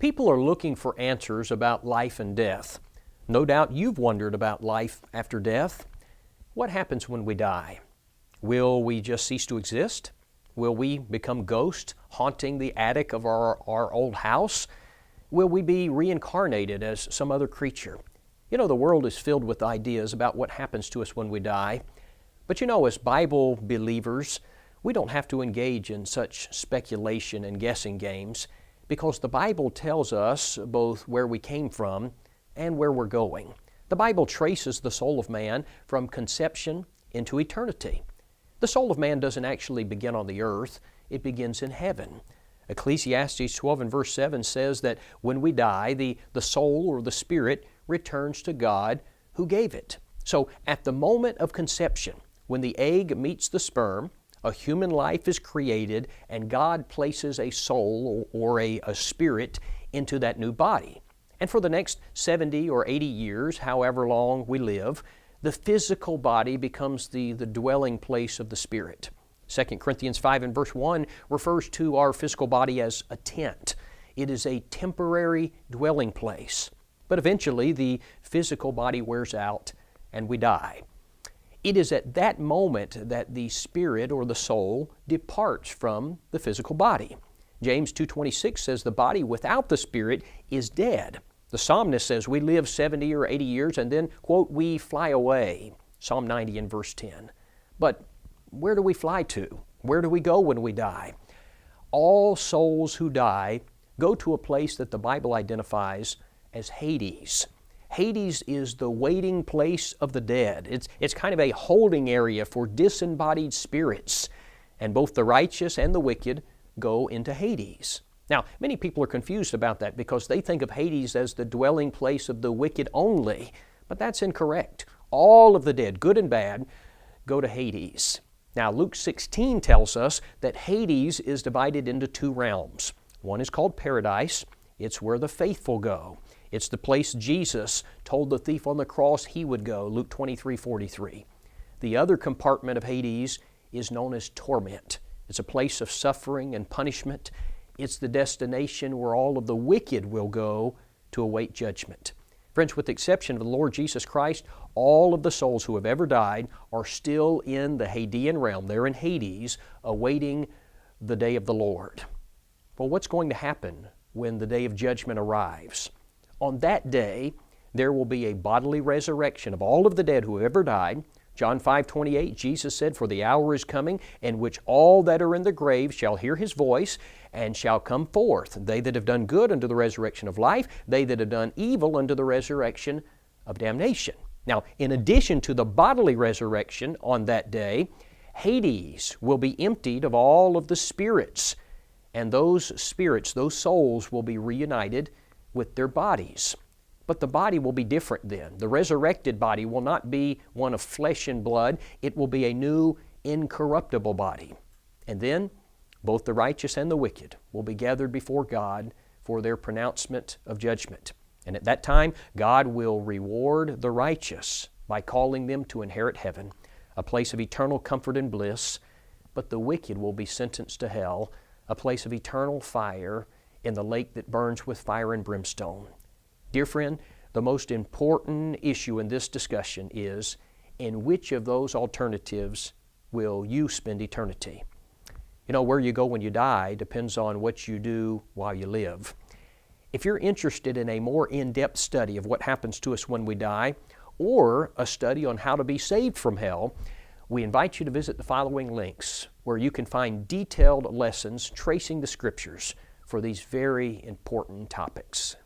People are looking for answers about life and death. No doubt you've wondered about life after death. What happens when we die? Will we just cease to exist? Will we become ghosts haunting the attic of our old house? Will we be reincarnated as some other creature? You know, the world is filled with ideas about what happens to us when we die. But you know, as Bible believers, we don't have to engage in such speculation and guessing games because the Bible tells us both where we came from and where we're going. The Bible traces the soul of man from conception into eternity. The soul of man doesn't actually begin on the earth, it begins in heaven. Ecclesiastes 12 and verse 7 says that when we die, the soul or the spirit returns to God who gave it. So at the moment of conception, when the egg meets the sperm, a human life is created and God places a soul or a spirit into that new body. And for the next 70 or 80 years, however long we live, the physical body becomes the dwelling place of the spirit. 2 Corinthians 5 and verse 1 refers to our physical body as a tent. It is a temporary dwelling place. But eventually the physical body wears out and we die. It is at that moment that the spirit or the soul departs from the physical body. James 2:26 says the body without the spirit is dead. The psalmist says we live 70 or 80 years and then, quote, we fly away. Psalm 90 and verse 10. But where do we fly to? Where do we go when we die? All souls who die go to a place that the Bible identifies as Hades. Hades is the waiting place of the dead. It's kind of a holding area for disembodied spirits. And both the righteous and the wicked go into Hades. Now, many people are confused about that because they think of Hades as the dwelling place of the wicked only. But that's incorrect. All of the dead, good and bad, go to Hades. Now, Luke 16 tells us that Hades is divided into two realms. One is called paradise. It's where the faithful go. It's the place Jesus told the thief on the cross he would go, Luke 23:43. The other compartment of Hades is known as torment. It's a place of suffering and punishment. It's the destination where all of the wicked will go to await judgment. Friends, with the exception of the Lord Jesus Christ, all of the souls who have ever died are still in the Hadean realm. They're in Hades, awaiting the day of the Lord. Well, what's going to happen when the day of judgment arrives? On that day, there will be a bodily resurrection of all of the dead who have ever died. John 5:28, Jesus said, "For the hour is coming in which all that are in the grave shall hear His voice and shall come forth, they that have done good unto the resurrection of life, they that have done evil unto the resurrection of damnation." Now, in addition to the bodily resurrection on that day, Hades will be emptied of all of the spirits, and those spirits, those souls, will be reunited with their bodies. But the body will be different then. The resurrected body will not be one of flesh and blood. It will be a new, incorruptible body. And then both the righteous and the wicked will be gathered before God for their pronouncement of judgment. And at that time, God will reward the righteous by calling them to inherit heaven, a place of eternal comfort and bliss. But the wicked will be sentenced to hell, a place of eternal fire in the lake that burns with fire and brimstone. Dear friend, the most important issue in this discussion is, in which of those alternatives will you spend eternity? You know, where you go when you die depends on what you do while you live. If you're interested in a more in-depth study of what happens to us when we die, or a study on how to be saved from hell, we invite you to visit the following links where you can find detailed lessons tracing the Scriptures for these very important topics.